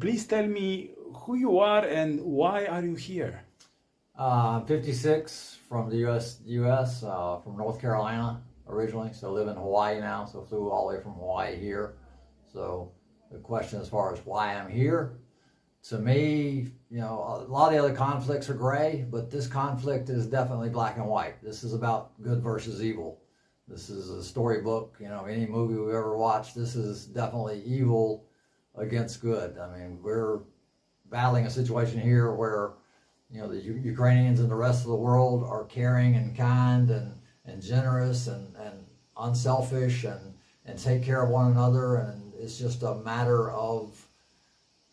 Please tell me who you are and why are you here? I'm 56 from the U.S. From North Carolina originally, so live in Hawaii now. So flew all the way from Hawaii here. So the question as far as why I'm here, to me, a lot of the other conflicts are gray, but this conflict is definitely black and white. This is about good versus evil. This is a storybook. Any movie we've ever watched, this is definitely evil against good. I mean, we're battling a situation here where the Ukrainians and the rest of the world are caring and kind and generous and unselfish and take care of one another. And it's just a matter of,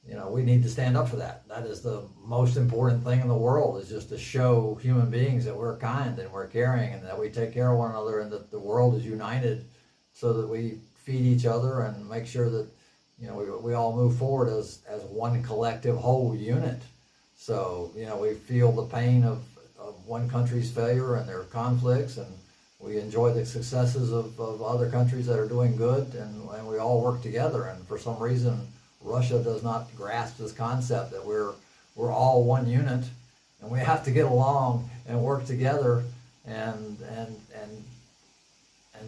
we need to stand up for that. That is the most important thing in the world, is just to show human beings that we're kind and we're caring and that we take care of one another and that the world is united so that we feed each other and make sure that, we all move forward as one collective whole unit. So, we feel the pain of one country's failure and their conflicts, and we enjoy the successes of other countries that are doing good, and we all work together. And for some reason, Russia does not grasp this concept that we're all one unit, and we have to get along and work together and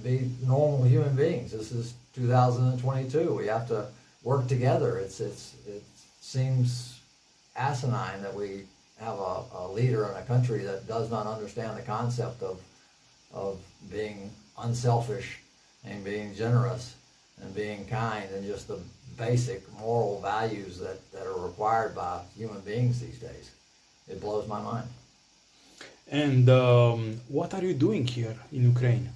be normal human beings. This is 2022. We have to work together. It seems asinine that we have a leader in a country that does not understand the concept of being unselfish and being generous and being kind and just the basic moral values that are required by human beings these days. It blows my mind. And what are you doing here in Ukraine?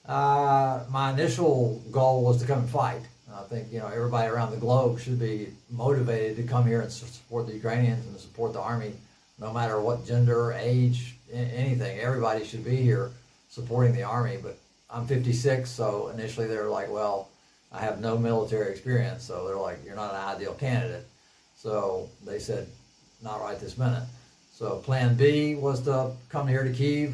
My initial goal was to come and fight. I think, everybody around the globe should be motivated to come here and support the Ukrainians and support the army, no matter what gender, age, anything. Everybody should be here supporting the army. But I'm 56, so initially they were like, well, I have no military experience, so they're like, you're not an ideal candidate. So they said, not right this minute. So plan B was to come here to Kyiv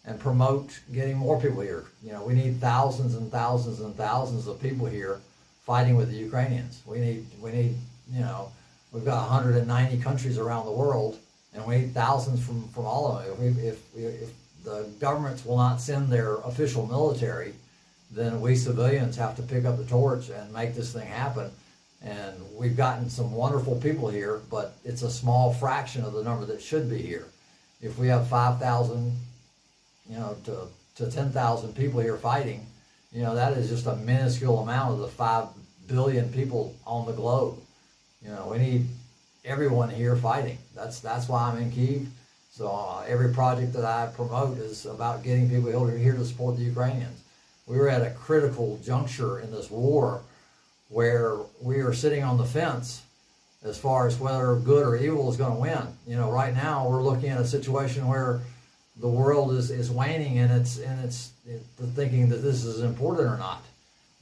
and promote getting more people here. We need thousands and thousands and thousands of people here fighting with the Ukrainians. We need, we've got 190 countries around the world, and we need thousands from all of them. If the governments will not send their official military, then we civilians have to pick up the torch and make this thing happen. And we've gotten some wonderful people here, but it's a small fraction of the number that should be here. If we have 5,000, to 10,000 people here fighting, that is just a minuscule amount of the 5 billion people on the globe. We need everyone here fighting. That's why I'm in Kyiv. So every project that I promote is about getting people here to support the Ukrainians. We were at a critical juncture in this war where we are sitting on the fence as far as whether good or evil is going to win. Right now we're looking at a situation where the world is waning and it's thinking that this is important or not.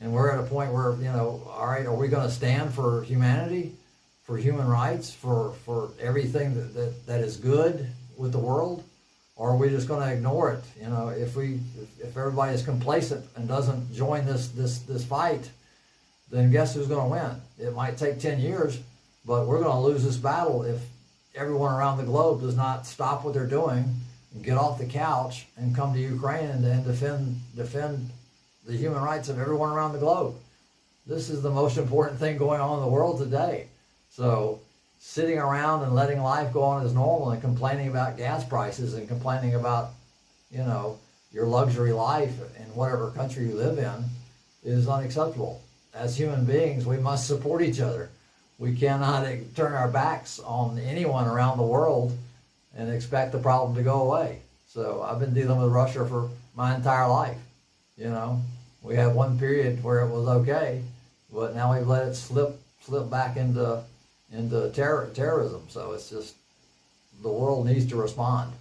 And we're at a point where, all right, are we going to stand for humanity, for human rights, for everything that is good with the world? Or are we just going to ignore it? If everybody is complacent and doesn't join this fight, then guess who's going to win? It might take 10 years, but we're going to lose this battle if everyone around the globe does not stop what they're doing and get off the couch and come to Ukraine and defend the human rights of everyone around the globe. This is the most important thing going on in the world today. So sitting around and letting life go on as normal and complaining about gas prices and complaining about, your luxury life in whatever country you live in is unacceptable. As human beings, we must support each other. We cannot turn our backs on anyone around the world and expect the problem to go away. So I've been dealing with Russia for my entire life. We had one period where it was okay, but now we've let it slip back into terrorism. So it's just, the world needs to respond.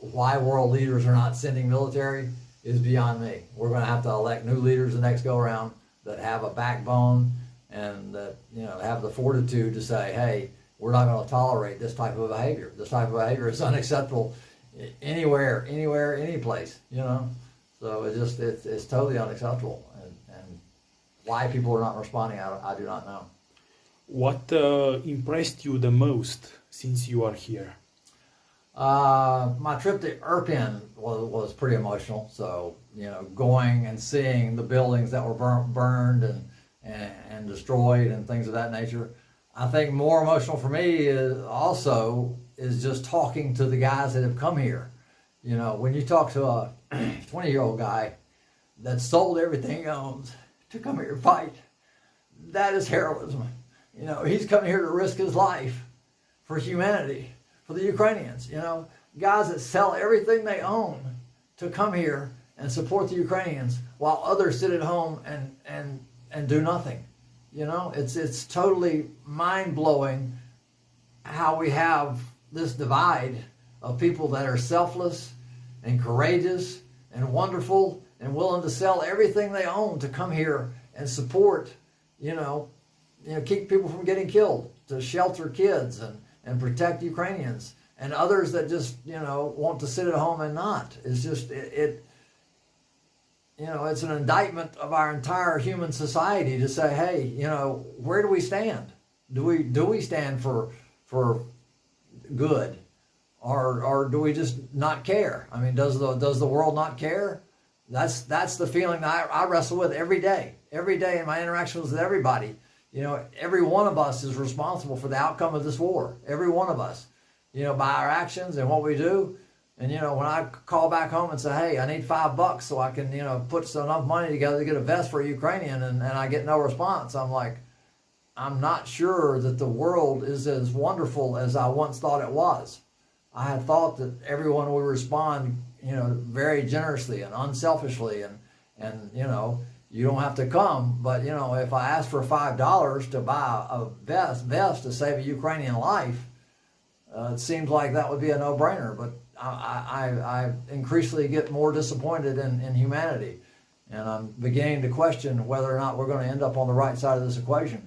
Why world leaders are not sending military is beyond me. We're going to have to elect new leaders the next go around that have a backbone and that have the fortitude to say, hey, we're not going to tolerate this type of behavior. This type of behavior is unacceptable anywhere, any place. So it's totally unacceptable. And why people are not responding, I do not know. What impressed you the most since you are here? My trip to Irpin was pretty emotional. So, going and seeing the buildings that were burned and destroyed and things of that nature. I think more emotional for me is just talking to the guys that have come here. When you talk to a 20-year-old guy that sold everything he owns to come here to fight, that is heroism. He's coming here to risk his life for humanity, for the Ukrainians. Guys that sell everything they own to come here and support the Ukrainians while others sit at home and do nothing. It's totally mind-blowing how we have this divide of people that are selfless and courageous and wonderful and willing to sell everything they own to come here and support, keep people from getting killed, to shelter kids and protect Ukrainians, and others that just, want to sit at home and not. It's just, it's an indictment of our entire human society to say, hey, where do we stand? Do we stand for good, or do we just not care? I mean, does the world not care? That's the feeling that I wrestle with every day in my interactions with everybody. Every one of us is responsible for the outcome of this war. Every one of us, by our actions and what we do. And, when I call back home and say, hey, I need $5 so I can, put enough money together to get a vest for a Ukrainian, and I get no response, I'm like, I'm not sure that the world is as wonderful as I once thought it was. I had thought that everyone would respond, very generously and unselfishly, and you don't have to come, but if I ask for $5 to buy a vest to save a Ukrainian life, it seems like that would be a no-brainer. But I increasingly get more disappointed in humanity, and I'm beginning to question whether or not we're going to end up on the right side of this equation.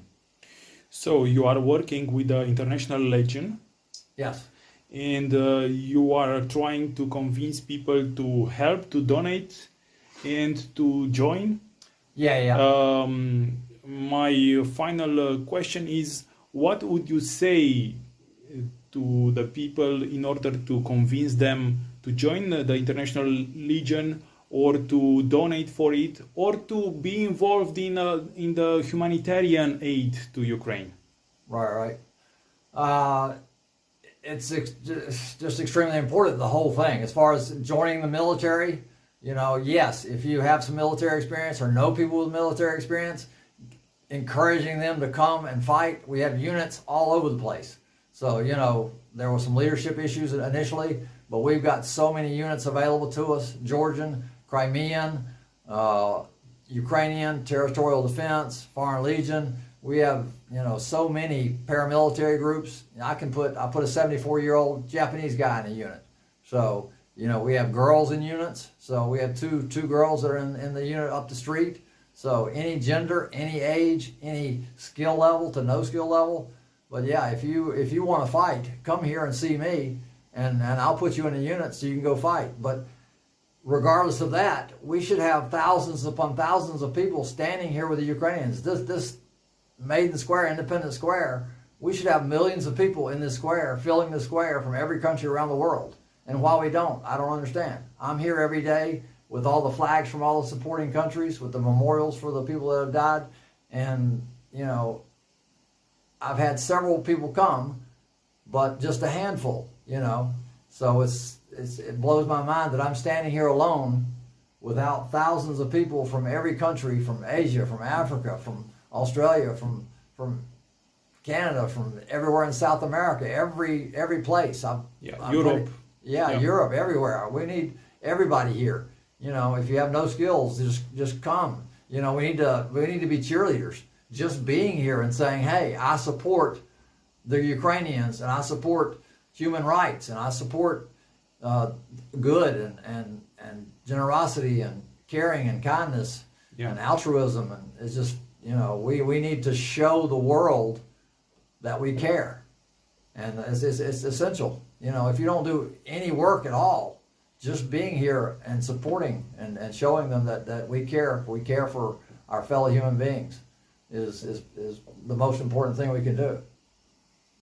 So you are working with the International Legion. Yes. And you are trying to convince people to help, to donate, and to join. Yeah. My final question is, what would you say to the people in order to convince them to join the International Legion, or to donate for it, or to be involved in the humanitarian aid to Ukraine? Right. It's just extremely important, the whole thing. As far as joining the military, yes, if you have some military experience or know people with military experience, encouraging them to come and fight. We have units all over the place. So, there were some leadership issues initially, but we've got so many units available to us: Georgian, Crimean, Ukrainian, Territorial Defense, Foreign Legion. We have, so many paramilitary groups. I put a 74-year-old Japanese guy in a unit. So, we have girls in units. So we have two girls that are in the unit up the street. So any gender, any age, any skill level to no skill level. But yeah, if you want to fight, come here and see me, and I'll put you in a unit so you can go fight. But regardless of that, we should have thousands upon thousands of people standing here with the Ukrainians. This Maiden Square, Independence Square, we should have millions of people in this square, filling the square from every country around the world. And why we don't, I don't understand. I'm here every day with all the flags from all the supporting countries, with the memorials for the people that have died. And, I've had several people come, but just a handful, So it blows my mind that I'm standing here alone without thousands of people from every country, from Asia, from Africa, from Australia, from Canada, from everywhere in South America, every place. Europe. Europe, everywhere. We need everybody here. If you have no skills, just come. We need to be cheerleaders. Just being here and saying, hey, I support the Ukrainians, and I support human rights, and I support good and generosity and caring and kindness and altruism, and it's just we need to show the world that we care, and it's essential. If you don't do any work at all, just being here and supporting and showing them that we care for our fellow human beings. is the most important thing we can do.